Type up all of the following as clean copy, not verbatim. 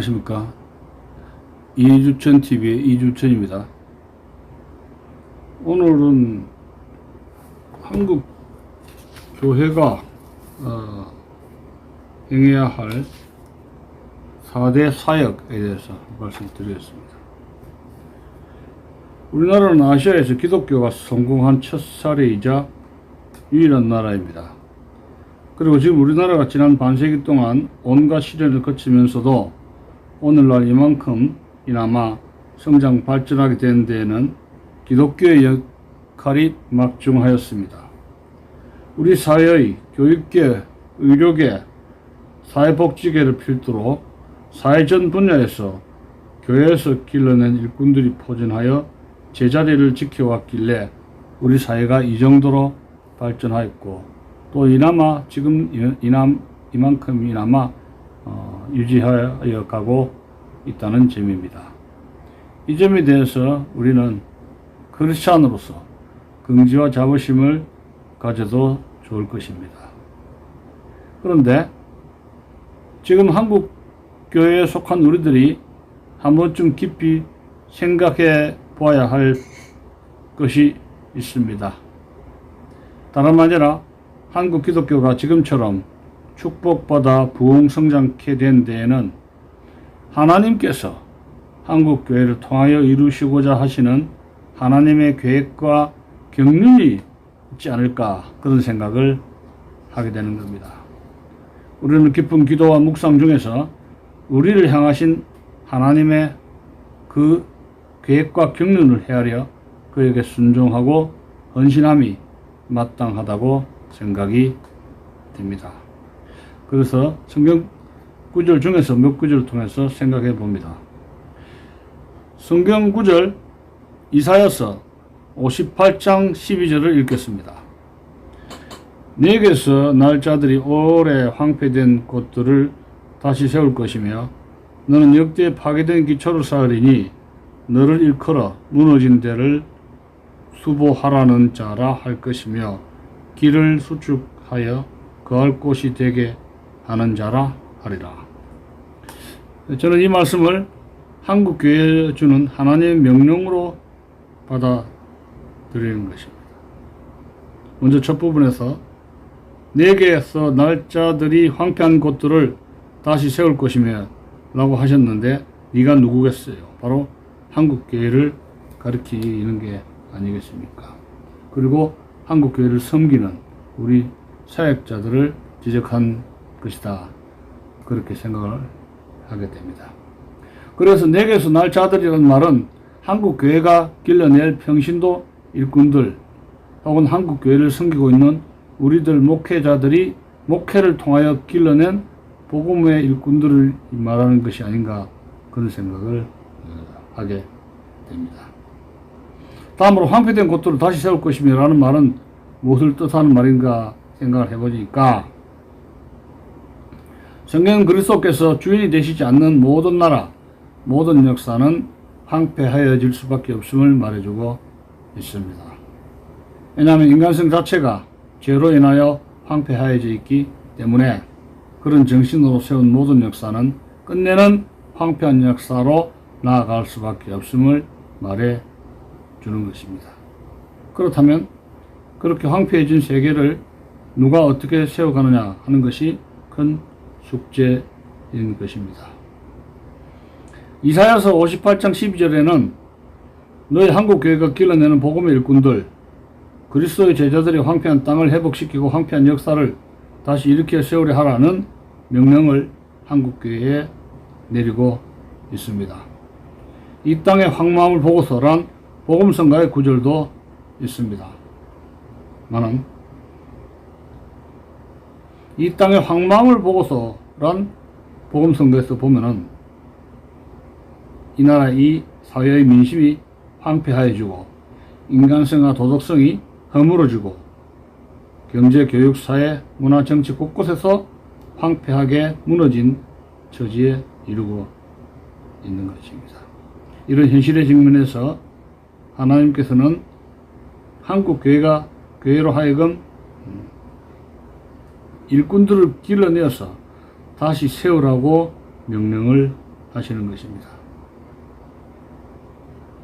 안녕하십니까. 이주천TV의 이주천입니다. 오늘은 한국 교회가 행해야 할 4대 사역에 대해서 말씀드리겠습니다. 우리나라는 아시아에서 기독교가 성공한 첫 사례이자 유일한 나라입니다. 그리고 지금 우리나라가 지난 반세기 동안 온갖 시련을 거치면서도 오늘날 이만큼이나마 성장 발전하게 된 데에는 기독교의 역할이 막중하였습니다. 우리 사회의 교육계, 의료계, 사회복지계를 필두로 사회 전 분야에서 교회에서 길러낸 일꾼들이 포진하여 제자리를 지켜왔길래 우리 사회가 이 정도로 발전하였고, 또 이나마 지금 이만큼이나마 유지하여 가고 있다는 점입니다. 이 점에 대해서 우리는 크리스찬으로서 긍지와 자부심을 가져도 좋을 것입니다. 그런데 지금 한국 교회에 속한 우리들이 한 번쯤 깊이 생각해 보아야 할 것이 있습니다. 다름 아니라 한국 기독교가 지금처럼 축복받아 부흥성장케 된 데에는 하나님께서 한국 교회를 통하여 이루시고자 하시는 하나님의 계획과 경륜이 있지 않을까, 그런 생각을 하게 되는 겁니다. 우리는 깊은 기도와 묵상 중에서 우리를 향하신 하나님의 그 계획과 경륜을 헤아려 그에게 순종하고 헌신함이 마땅하다고 생각이 됩니다. 그래서 성경 구절 중에서 몇 구절을 통해서 생각해 봅니다. 성경 구절 이사야서 58장 12절을 읽겠습니다. 네게서 날짜들이 오래 황폐된 곳들을 다시 세울 것이며 너는 역대 파괴된 기초를 쌓으리니 너를 일컬어 무너진 데를 수보하라는 자라 할 것이며 길을 수축하여 거할 곳이 되게 하는 자라 하리라. 저는 이 말씀을 한국 교회에 주는 하나님의 명령으로 받아들이는 것입니다. 먼저 첫 부분에서 네게서 날짜들이 황폐한 곳들을 다시 세울 것이며 라고 하셨는데, 네가 누구겠어요? 바로 한국 교회를 가리키는 게 아니겠습니까? 그리고 한국 교회를 섬기는 우리 사역자들을 지적한 것이다, 그렇게 생각을 하게 됩니다. 그래서 내게서 날짜들이라는 말은 한국 교회가 길러낼 평신도 일꾼들 혹은 한국 교회를 섬기고 있는 우리들 목회자들이 목회를 통하여 길러낸 복음의 일꾼들을 말하는 것이 아닌가, 그런 생각을 하게 됩니다. 다음으로 황폐된 곳들을 다시 세울 것이며 라는 말은 무엇을 뜻하는 말인가 생각을 해보니까, 성경 그리스도께서 주인이 되시지 않는 모든 나라, 모든 역사는 황폐하여질 수밖에 없음을 말해주고 있습니다. 왜냐하면 인간성 자체가 죄로 인하여 황폐하여져 있기 때문에 그런 정신으로 세운 모든 역사는 끝내는 황폐한 역사로 나아갈 수밖에 없음을 말해 주는 것입니다. 그렇다면 그렇게 황폐해진 세계를 누가 어떻게 세워가느냐 하는 것이 큰 숙제인 것입니다. 이사야서 58장 12절에는 너희 한국교회가 길러내는 복음의 일꾼들, 그리스도의 제자들이 황폐한 땅을 회복시키고 황폐한 역사를 다시 일으켜 세우려 하라는 명령을 한국교회에 내리고 있습니다. 이 땅의 황망함을 보고서란 복음성가의 구절도 있습니다. 나는 이 땅의 황망함을 보고서란 복음성가에서 보면은 이 나라 이 사회의 민심이 황폐해지고 인간성과 도덕성이 허물어지고 경제, 교육, 사회, 문화, 정치 곳곳에서 황폐하게 무너진 처지에 이르고 있는 것입니다. 이런 현실의 측면에서 하나님께서는 한국 교회가 교회로 하여금 일꾼들을 길러내어서 다시 세우라고 명령을 하시는 것입니다.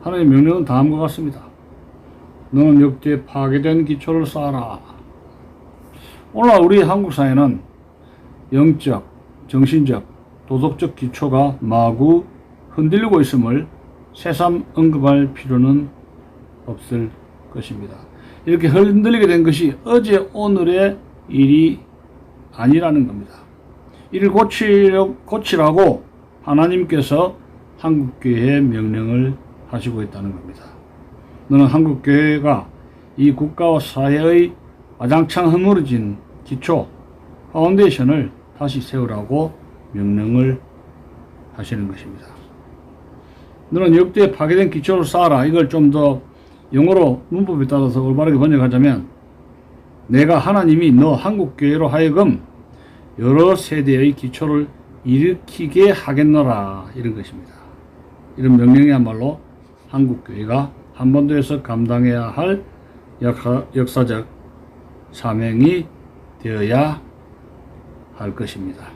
하나님의 명령은 다음과 같습니다. 너는 역대 파괴된 기초를 쌓아라. 오늘날 우리 한국 사회는 영적, 정신적, 도덕적 기초가 마구 흔들리고 있음을 새삼 언급할 필요는 없을 것입니다. 이렇게 흔들리게 된 것이 어제 오늘의 일이 아니라는 겁니다. 이를 고치라고 하나님께서 한국교회에 명령을 하시고 있다는 겁니다. 너는 한국교회가 이 국가와 사회의 와장창 허물어진 기초, 파운데이션을 다시 세우라고 명령을 하시는 것입니다. 너는 역대 파괴된 기초를 쌓아라. 이걸 좀 더 영어로 문법에 따라서 올바르게 번역하자면 내가 하나님이 너 한국교회로 하여금 여러 세대의 기초를 일으키게 하겠노라 이런 것입니다. 이런 명령이야말로 한국교회가 한반도에서 감당해야 할 역사적 사명이 되어야 할 것입니다.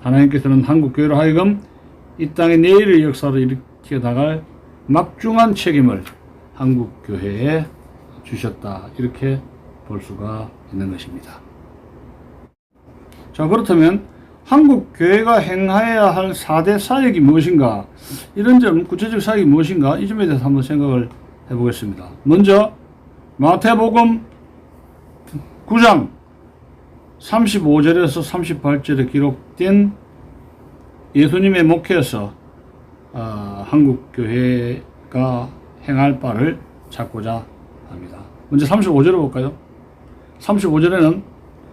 하나님께서는 한국교회로 하여금 이 땅의 내일의 역사를 일으켜 나갈 막중한 책임을 한국교회에 주셨다. 이렇게 볼 수가 있는 것입니다. 자, 그렇다면 한국교회가 행해야 할 4대 사역이 무엇인가? 이런 점, 구체적 사역이 무엇인가? 이 점에 대해서 한번 생각을 해보겠습니다. 먼저 마태복음 9장 35절에서 38절에 기록된 예수님의 목회에서 한국교회가 행할 바를 찾고자 합니다. 먼저 35절을 볼까요? 35절에는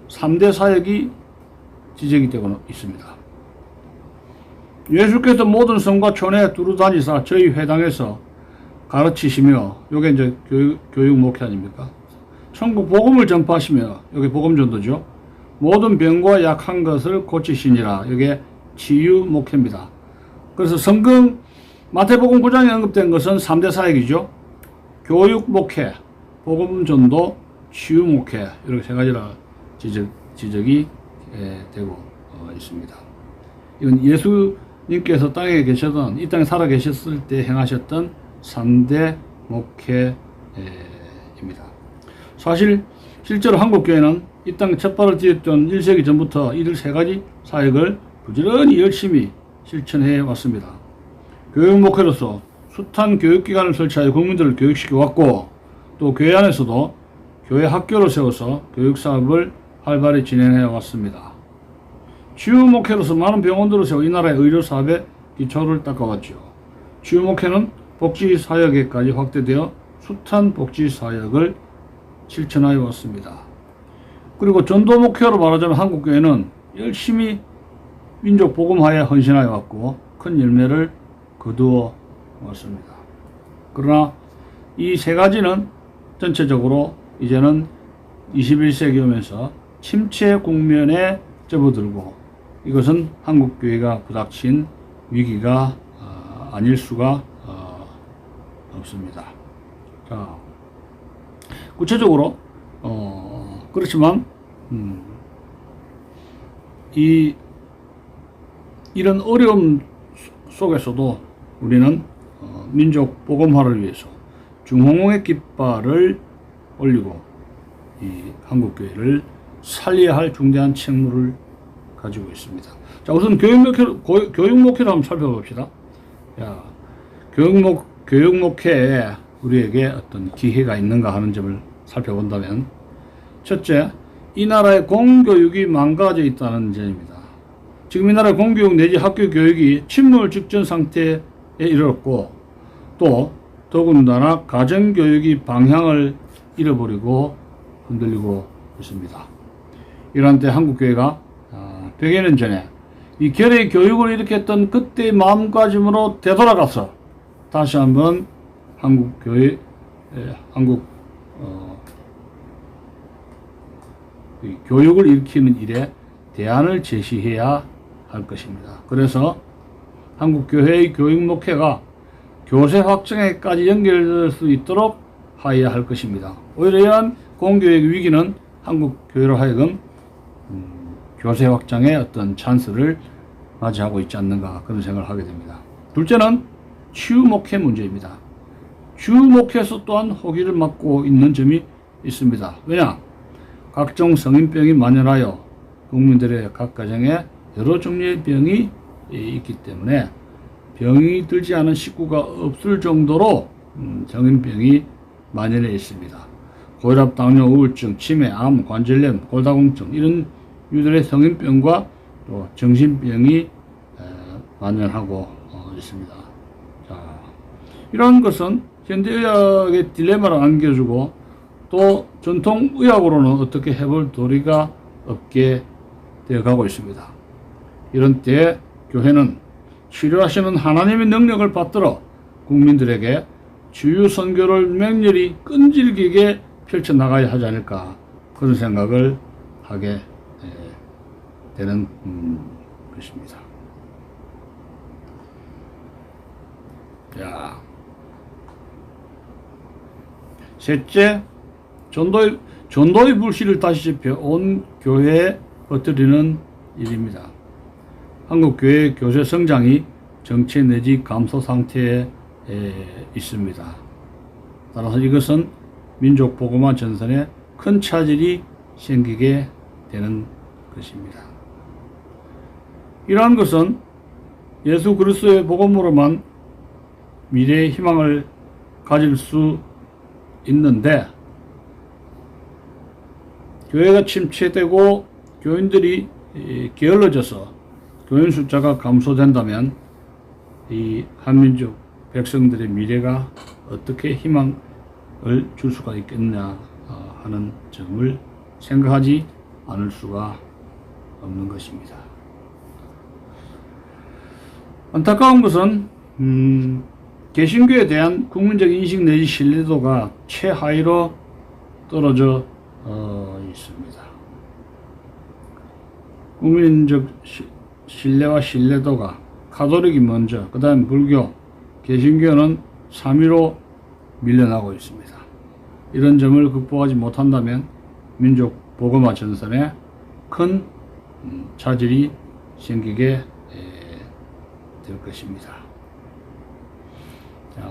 3대 사역이 지적이 되고 있습니다. 예수께서 모든 성과 촌에 두루 다니사 저희 회당에서 가르치시며, 요게 이제 교육 목회 아닙니까? 천국 복음을 전파하시며, 요게 복음 전도죠. 모든 병과 약한 것을 고치시니라. 요게 치유 목회입니다. 그래서 성경 마태복음 9장에 언급된 것은 3대 사역이죠. 교육 목회, 복음 전도, 치유 목회, 이렇게 세 가지라 지적이 되고 있습니다. 이건 예수님께서 땅에 계셨던, 이 땅에 살아 계셨을 때 행하셨던 3대 목회입니다. 사실 실제로 한국교회는 이 땅에 첫 발을 디뎠던 1세기 전부터 이들 세 가지 사역을 부지런히 열심히 실천해 왔습니다. 교육 목회로서 숱한 교육기관을 설치하여 국민들을 교육시켜 왔고, 또 교회 안에서도 교회 학교를 세워서 교육사업을 활발히 진행해 왔습니다. 치유 목회로서 많은 병원들을 세워 이 나라의 의료사업의 기초를 닦아왔죠. 치유 목회는 복지사역에까지 확대되어 숱한 복지사역을 실천하여 왔습니다. 그리고 전도 목회로 말하자면 한국교회는 열심히 민족 복음화에 헌신하여 왔고 큰 열매를 거두어 왔습니다. 그러나 이 세 가지는 전체적으로 이제는 21세기 오면서 침체 국면에 접어들고, 이것은 한국교회가 부닥친 위기가 아닐 수가 없습니다. 자, 구체적으로 그렇지만 이런 어려움 속에서도 우리는 민족 복음화를 위해서 중홍의 깃발을 올리고 이 한국교회를 살려야 할 중대한 책무를 가지고 있습니다. 자, 우선 교육 목회를 한번 살펴봅시다. 야, 교육 목회에 우리에게 어떤 기회가 있는가 하는 점을 살펴본다면, 첫째, 이 나라의 공교육이 망가져 있다는 점입니다. 지금 이 나라의 공교육 내지 학교 교육이 침몰 직전 상태에 이르렀고, 또 더군다나 가정교육이 방향을 잃어버리고 흔들리고 있습니다. 이러한 때 한국교회가 100여 년 전에 이 결의 교육을 일으켰던 그때의 마음가짐으로 되돌아가서 다시 한번 한국교회, 교육을 일으키는 일에 대안을 제시해야 할 것입니다. 그래서 한국교회의 교육 목회가 교세 확장에까지 연결될 수 있도록 하여야 할 것입니다. 오히려 이러한 공교육 위기는 한국교회로 하여금 교세 확장의 어떤 찬스를 맞이하고 있지 않는가 그런 생각을 하게 됩니다. 둘째는 치유목회 문제입니다. 치유목회에서 또한 호기를 맞고 있는 점이 있습니다. 왜냐? 각종 성인병이 만연하여 국민들의 각 가정에 여러 종류의 병이 있기 때문에 병이 들지 않은 식구가 없을 정도로 성인병이 만연해 있습니다. 고혈압, 당뇨, 우울증, 치매, 암, 관절염, 골다공증 이런 유들의 성인병과 또 정신병이 만연하고 있습니다. 자, 이런 것은 현대의학의 딜레마를 안겨주고 또 전통의학으로는 어떻게 해볼 도리가 없게 되어가고 있습니다. 이런 때에 교회는 치료하시는 하나님의 능력을 받들어 국민들에게 치유 선교를 맹렬히 끈질기게 펼쳐나가야 하지 않을까 그런 생각을 하게 되는 것입니다. 자, 셋째, 전도의 불씨를 다시 지펴 온 교회에 퍼뜨리는 일입니다. 한국 교회 교세 성장이 정체 내지 감소 상태에 있습니다. 따라서 이것은 민족 복음화 전선에 큰 차질이 생기게 되는 것입니다. 이러한 것은 예수 그리스도의 복음으로만 미래의 희망을 가질 수 있는데 교회가 침체되고 교인들이 게을러져서 교인 숫자가 감소된다면 이 한민족 백성들의 미래가 어떻게 희망을 줄 수가 있겠냐 하는 점을 생각하지 않을 수가 없는 것입니다. 안타까운 것은 개신교에 대한 국민적 인식 내지 신뢰도가 최하위로 떨어져 있습니다. 국민적 신뢰와 신뢰도가 가톨릭이 먼저, 그 다음 불교, 개신교는 3위로 밀려나고 있습니다. 이런 점을 극복하지 못한다면 민족 복음화 전선에 큰 차질이 생기게 될 것입니다. 자,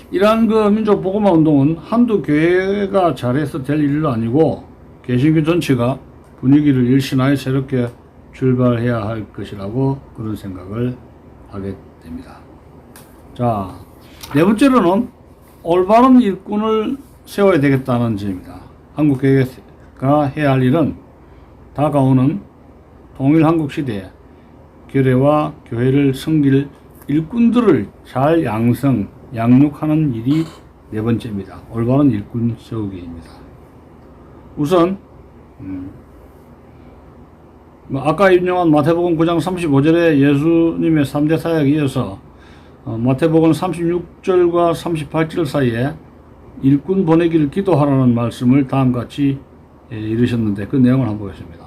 이러한 그 민족 복음화 운동은 한두 교회가 잘해서 될 일도 아니고 개신교 전체가 분위기를 일신하여 새롭게 출발해야 할 것이라고 그런 생각을 하게 됩니다. 자, 네 번째로는 올바른 일꾼을 세워야 되겠다는 점입니다. 한국교회가 해야 할 일은 다가오는 통일 한국 시대에 교회와 교회를 섬길 일꾼들을 잘 양육하는 일이 네 번째입니다. 올바른 일꾼 세우기입니다. 우선 아까 인용한 마태복음 9장 35절에 예수님의 3대 사역에 이어서 마태복음 36절과 38절 사이에 일꾼 보내기를 기도하라는 말씀을 다음같이 이르셨는데 그 내용을 한번 보겠습니다.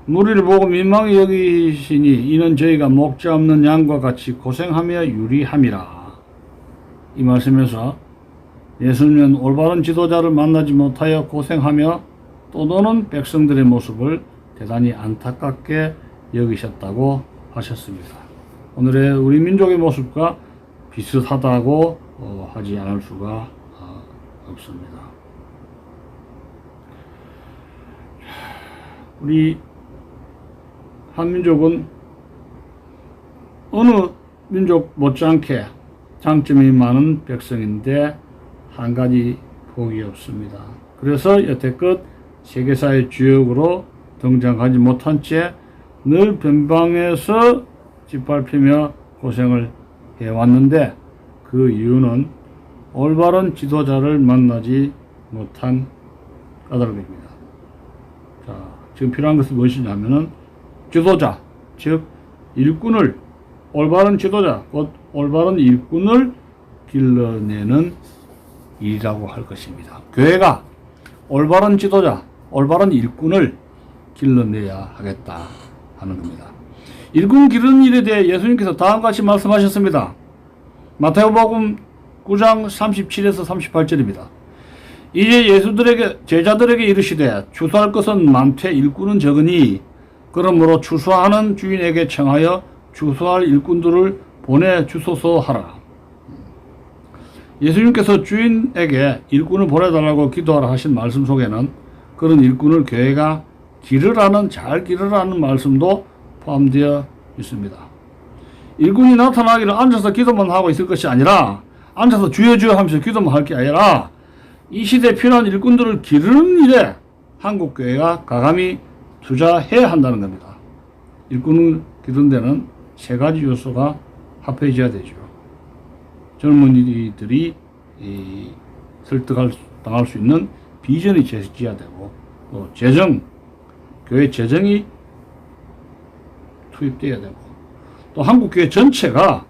무리를 보고 민망히 여기시니 이는 저희가 목자 없는 양과 같이 고생하며 유리함이라. 이 말씀에서 예수님은 올바른 지도자를 만나지 못하여 고생하며 떠도는 백성들의 모습을 대단히 안타깝게 여기셨다고 하셨습니다. 오늘의 우리 민족의 모습과 비슷하다고 하지 않을 수가 없습니다. 우리 한민족은 어느 민족 못지않게 장점이 많은 백성인데 한 가지 복이 없습니다. 그래서 여태껏 세계사의 주역으로 등장하지 못한 채 늘 변방에서 짓밟히며 고생을 해왔는데 그 이유는 올바른 지도자를 만나지 못한 까닭입니다. 자, 지금 필요한 것은 무엇이냐면은 지도자, 즉 일꾼을 올바른 지도자, 곧 올바른 일꾼을 길러내는 일이라고 할 것입니다. 교회가 올바른 지도자, 올바른 일꾼을 길러내야 하겠다 하는 겁니다. 일꾼 기르는 일에 대해 예수님께서 다음같이 말씀하셨습니다. 마태복음 9장 37에서 38절입니다. 이제 제자들에게 이르시되 추수할 것은 많되 일꾼은 적으니 그러므로 추수하는 주인에게 청하여 추수할 일꾼들을 보내주소서 하라. 예수님께서 주인에게 일꾼을 보내달라고 기도하라 하신 말씀 속에는 그런 일꾼을 교회가 잘 기르라는 말씀도 포함되어 있습니다. 일꾼이 나타나기를 앉아서 기도만 하고 있을 것이 아니라 앉아서 주여 주여 하면서 기도만 할 게 아니라 이 시대에 필요한 일꾼들을 기르는 일에 한국교회가 가감히 투자해야 한다는 겁니다. 일꾼을 기르는 데는 세 가지 요소가 합해져야 되죠. 젊은이들이 설득당할 수 있는 비전이 제시해야 되고 또 교회 재정이 투입돼야 되고 또 한국교회 전체가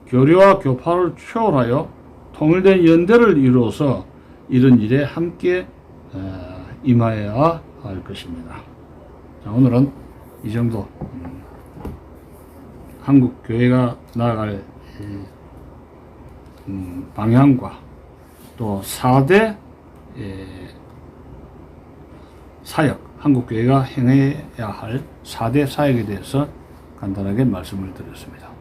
교류와 교파를 초월하여 통일된 연대를 이루어서 이런 일에 함께 임하여야 할 것입니다. 자, 오늘은 이 정도 한국교회가 나아갈 방향과 또 4대 사역, 한국교회가 행해야 할 4대 사역에 대해서 간단하게 말씀을 드렸습니다.